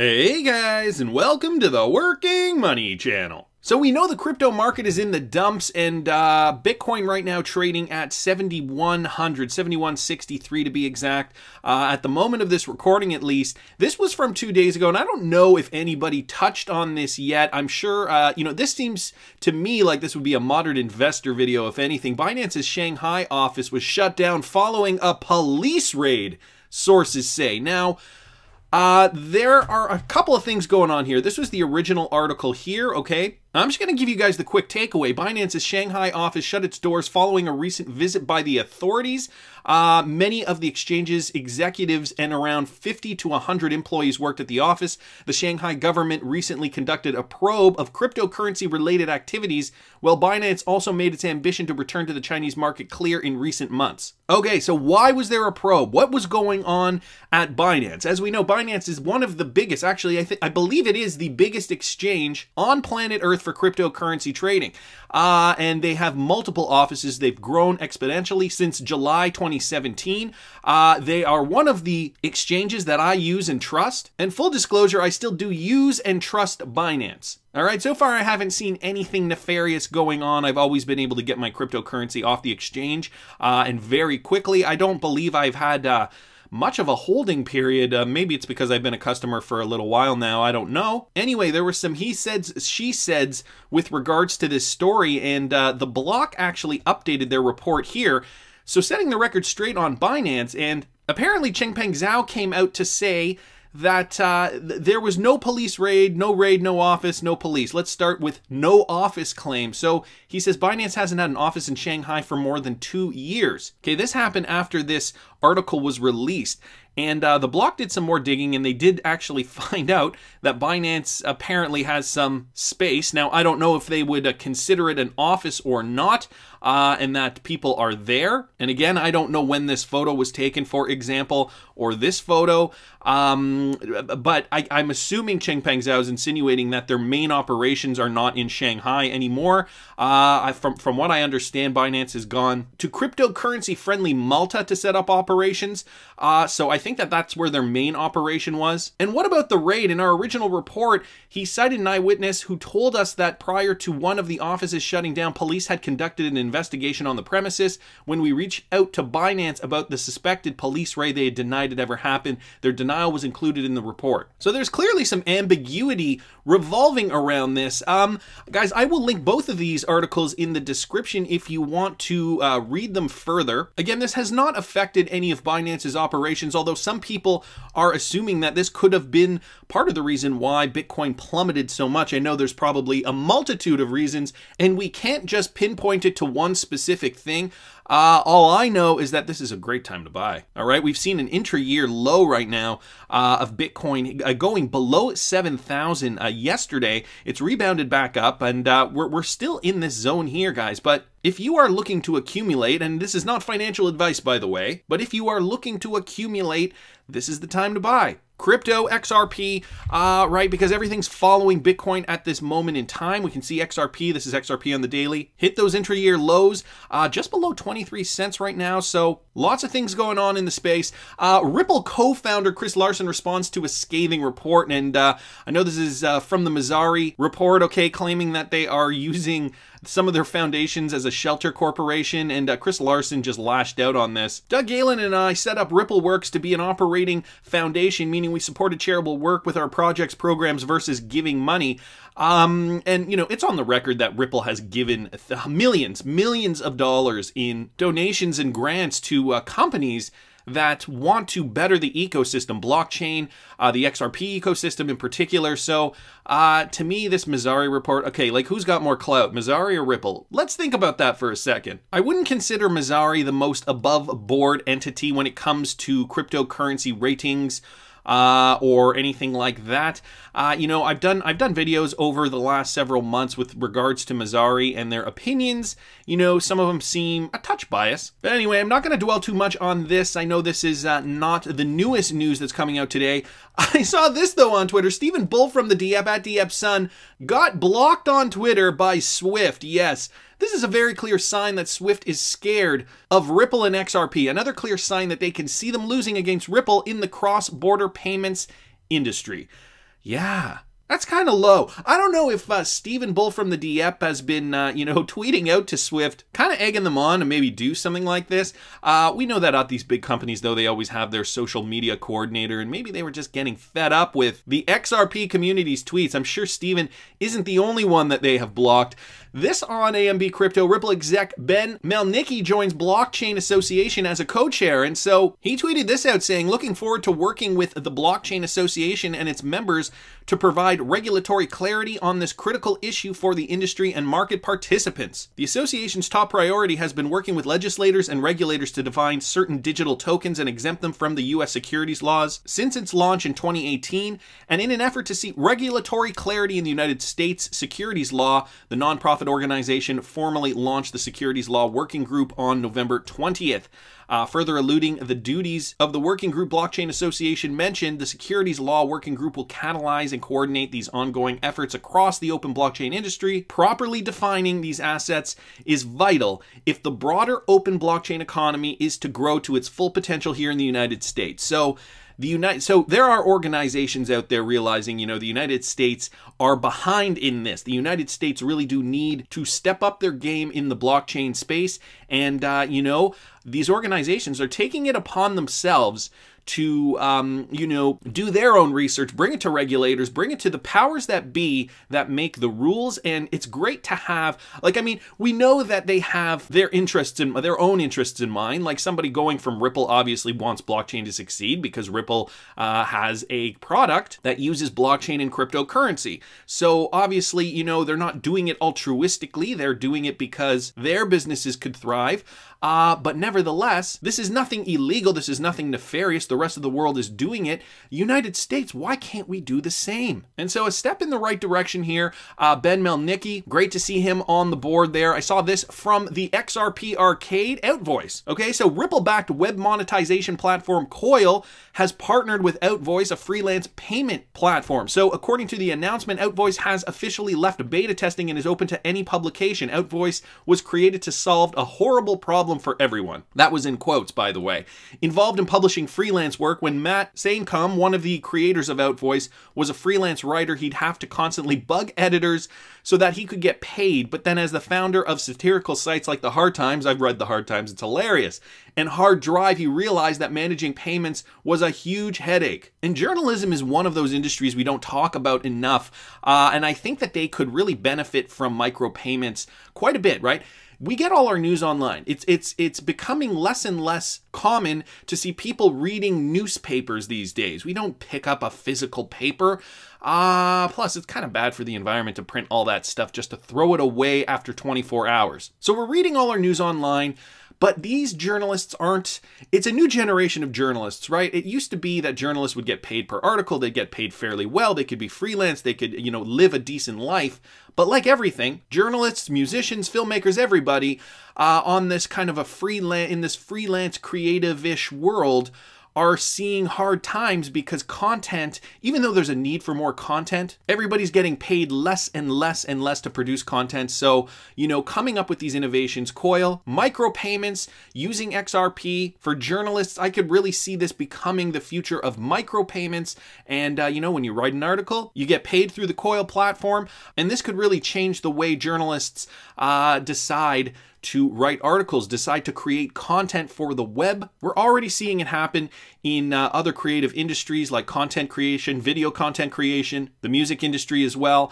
Hey guys, and welcome to the Working Money Channel. So we know the crypto market is in the dumps, and Bitcoin right now trading at 7,100, 7,163 to be exact, at the moment of this recording at least. This was from 2 days ago, and I don't know if anybody touched on this yet. I'm sure, this seems to me like this would be a moderate investor video, if anything. Binance's Shanghai office was shut down following a police raid, sources say. Now, there are a couple of things going on here. This was the original article here, okay? I'm just going to give you guys the quick takeaway. Binance's Shanghai office shut its doors following a recent visit by the authorities. Many of the exchange's executives and around 50 to 100 employees worked at the office. The Shanghai government recently conducted a probe of cryptocurrency-related activities, while Binance also made its ambition to return to the Chinese market clear in recent months. Okay, so why was there a probe? What was going on at Binance? As we know, Binance is one of the biggest, actually, I believe it is the biggest exchange on planet Earth for cryptocurrency trading. And they have multiple offices. They've grown exponentially since July 2017. They are one of the exchanges that I use and trust. And full disclosure, I still do use and trust Binance. All right, so far I haven't seen anything nefarious going on. I've always been able to get my cryptocurrency off the exchange and very quickly. I don't believe I've had much of a holding period. Maybe it's because I've been a customer for a little while now. I don't know. Anyway, there were some he saids, she saids with regards to this story, and the block actually updated their report here. So setting the record straight on Binance, and apparently Changpeng Zhao came out to say that there was no police raid, no office, no police. Let's start with no office claim. So he says Binance hasn't had an office in Shanghai for more than 2 years. Okay, this happened after this article was released. And the block did some more digging, and they did actually find out that Binance apparently has some space. Now, I don't know if they would consider it an office or not, and that people are there. And again, I don't know when this photo was taken, for example, or this photo. But I'm assuming Changpeng Zhao is insinuating that their main operations are not in Shanghai anymore. From what I understand, Binance has gone to cryptocurrency-friendly Malta to set up operations. So I think that that's where their main operation was. And what about the raid? In our original report, he cited an eyewitness who told us that prior to one of the offices shutting down, police had conducted an investigation on the premises. When we reached out to Binance about the suspected police raid, they had denied it ever happened. Their denial was included in the report. So there's clearly some ambiguity revolving around this. Guys, I will link both of these articles in the description if you want to read them further. Again, this has not affected any of Binance's operations, although some people are assuming that this could have been part of the reason why Bitcoin plummeted so much. I know there's probably a multitude of reasons, and we can't just pinpoint it to one specific thing. All I know is that this is a great time to buy. All right, we've seen an intra-year low right now of Bitcoin going below 7,000 yesterday. It's rebounded back up, and we're still in this zone here, guys. But if you are looking to accumulate, and this is not financial advice, by the way, but if you are looking to accumulate, this is the time to buy. Crypto, XRP, right, because everything's following Bitcoin at this moment in time. We can see XRP, this is XRP on the daily, hit those intra-year lows, just below 23 cents right now, so lots of things going on in the space. Ripple co-founder Chris Larsen responds to a scathing report, and I know this is from the Messari report, okay, claiming that they are using some of their foundations as a shelter corporation, and Chris Larsen just lashed out on this. Doug Galen and I set up Ripple Works to be an operating foundation, meaning we supported charitable work with our projects, programs versus giving money. And, it's on the record that Ripple has given millions of dollars in donations and grants to companies that want to better the ecosystem, blockchain, the XRP ecosystem in particular. So to me, this Messari report, okay, like who's got more clout, Messari or Ripple? Let's think about that for a second. I wouldn't consider Messari the most above board entity when it comes to cryptocurrency ratings or anything like that. I've done videos over the last several months with regards to Messari and their opinions. Some of them seem a touch biased. But anyway, I'm not going to dwell too much on this. I know this is not the newest news that's coming out today. I saw this, though, on Twitter. Stephen Bull from the Diep at Diep Sun got blocked on Twitter by Swift. Yes, this is a very clear sign that Swift is scared of Ripple and XRP. Another clear sign that they can see them losing against Ripple in the cross-border payments industry. Yeah. That's kind of low. I don't know if Stephen Bull from the DEP has been, tweeting out to Swift, kind of egging them on to maybe do something like this. We know that at these big companies, though, they always have their social media coordinator, and maybe they were just getting fed up with the XRP community's tweets. I'm sure Stephen isn't the only one that they have blocked. This on AMB Crypto, Ripple exec Ben Melnicki joins Blockchain Association as a co-chair, and so he tweeted this out saying, looking forward to working with the Blockchain Association and its members to provide regulatory clarity on this critical issue for the industry and market participants. The association's top priority has been working with legislators and regulators to define certain digital tokens and exempt them from the U.S. securities laws since its launch in 2018, and in an effort to seek regulatory clarity in the United States securities law, the nonprofit organization formally launched the Securities Law Working Group on November 20th. Further alluding the duties of the Working Group, Blockchain Association mentioned the Securities Law Working Group will catalyze and coordinate these ongoing efforts across the open blockchain industry. Properly defining these assets is vital if the broader open blockchain economy is to grow to its full potential here in the United States. So there are organizations out there realizing, the United States are behind in this. The United States really do need to step up their game in the blockchain space. And, these organizations are taking it upon themselves to, do their own research, bring it to regulators, bring it to the powers that be that make the rules. And it's great to have, we know that they have their own interests in mind. Like somebody going from Ripple obviously wants blockchain to succeed because Ripple has a product that uses blockchain and cryptocurrency. So obviously, they're not doing it altruistically. They're doing it because their businesses could thrive. But nevertheless, this is nothing illegal. This is nothing nefarious. The rest of the world is doing it. United States, why can't we do the same? And so a step in the right direction here. Ben Melnicki, great to see him on the board there. I saw this from the XRP Arcade Outvoice. Okay, so Ripple-backed web monetization platform COIL has partnered with Outvoice, a freelance payment platform. So according to the announcement, Outvoice has officially left beta testing and is open to any publication. Outvoice was created to solve a horrible problem for everyone. That was in quotes, by the way. Involved in publishing freelance work, when Matt Saincom, one of the creators of Outvoice, was a freelance writer, he'd have to constantly bug editors so that he could get paid. But then as the founder of satirical sites like The Hard Times, I've read The Hard Times, it's hilarious, and Hard Drive, he realized that managing payments was a huge headache. And journalism is one of those industries we don't talk about enough. And I think that they could really benefit from micropayments quite a bit, right? We get all our news online. It's becoming less and less common to see people reading newspapers these days. We don't pick up a physical paper. Plus, it's kind of bad for the environment to print all that stuff just to throw it away after 24 hours. So we're reading all our news online. But these journalists it's a new generation of journalists, right? It used to be that journalists would get paid per article, they'd get paid fairly well, they could be freelance, they could, live a decent life. But like everything, journalists, musicians, filmmakers, everybody on this kind of in this freelance creative-ish world are seeing hard times because content, even though there's a need for more content, everybody's getting paid less and less and less to produce content. So, coming up with these innovations, COIL, micropayments, using XRP for journalists, I could really see this becoming the future of micropayments. And, when you write an article, you get paid through the COIL platform. And this could really change the way journalists decide to write articles, decide to create content for the web. We're already seeing it happen in other creative industries like content creation, video content creation, the music industry as well.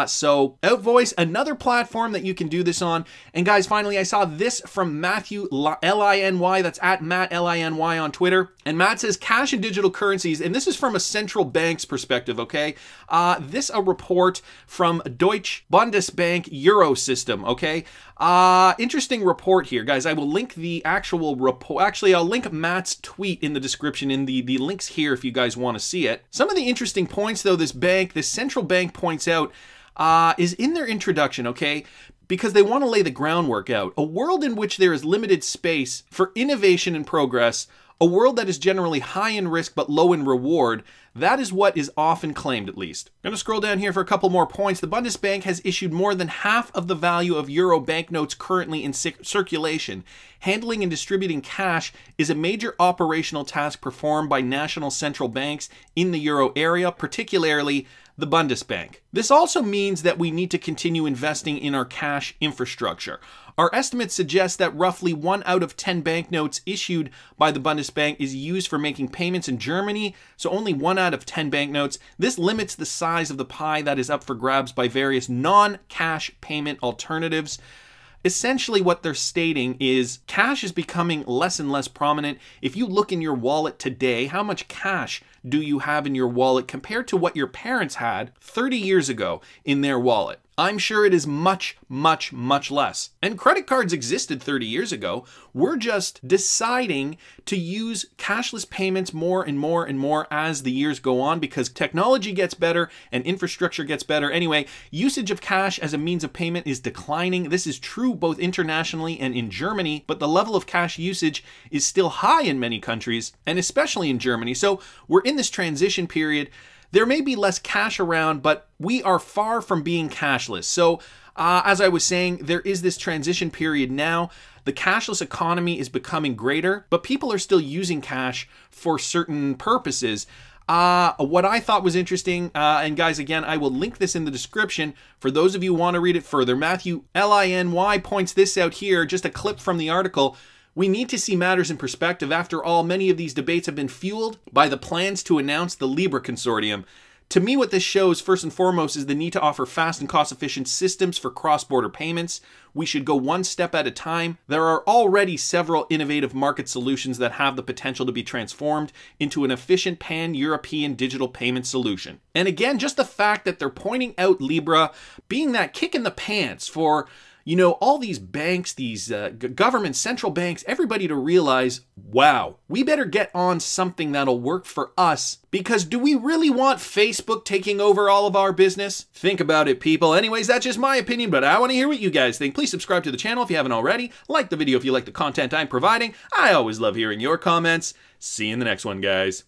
So Outvoice, another platform that you can do this on. And guys, finally, I saw this from Matthew Liny, that's at Matt Liny on Twitter. And Matt says cash and digital currencies, and this is from a central bank's perspective, okay? This a report from Deutsche Bundesbank Eurosystem, okay? Interesting report here, guys. I will link the actual report. Actually, I'll link Matt's tweet in the description in the links here if you guys want to see it. Some of the interesting points, though, this central bank points out is in their introduction, okay? Because they want to lay the groundwork out. A world in which there is limited space for innovation and progress, A world that is generally high in risk but low in reward. That is what is often claimed, at least. I'm going to scroll down here for a couple more points. The Bundesbank has issued more than half of the value of euro banknotes currently in circulation. Handling and distributing cash is a major operational task performed by national central banks in the euro area, particularly the Bundesbank. This also means that we need to continue investing in our cash infrastructure. Our estimates suggest that roughly 1 out of 10 banknotes issued by the Bundesbank is used for making payments in Germany, so only 1 out of 10 banknotes. This limits the size of the pie that is up for grabs by various non-cash payment alternatives. Essentially what they're stating is cash is becoming less and less prominent. If you look in your wallet today, how much cash do you have in your wallet compared to what your parents had 30 years ago in their wallet? I'm sure it is much, much, much less. And credit cards existed 30 years ago. We're just deciding to use cashless payments more and more and more as the years go on because technology gets better and infrastructure gets better. Anyway, usage of cash as a means of payment is declining. This is true both internationally and in Germany, but the level of cash usage is still high in many countries, and especially in Germany. So we're in this transition period. There may be less cash around, but we are far from being cashless. So as I was saying, there is this transition period now. The cashless economy is becoming greater, but people are still using cash for certain purposes. What I thought was interesting, and guys, again, I will link this in the description for those of you who want to read it further. Matthew Liny points this out here, just a clip from the article. We need to see matters in perspective. After all, many of these debates have been fueled by the plans to announce the Libra Consortium. To me, what this shows, first and foremost, is the need to offer fast and cost-efficient systems for cross-border payments. We should go one step at a time. There are already several innovative market solutions that have the potential to be transformed into an efficient pan-European digital payment solution. And again, just the fact that they're pointing out Libra being that kick in the pants for all these banks, these government, central banks, everybody to realize, wow, we better get on something that'll work for us, because do we really want Facebook taking over all of our business? Think about it, people. Anyways, that's just my opinion, but I want to hear what you guys think. Please subscribe to the channel if you haven't already. Like the video if you like the content I'm providing. I always love hearing your comments. See you in the next one, guys.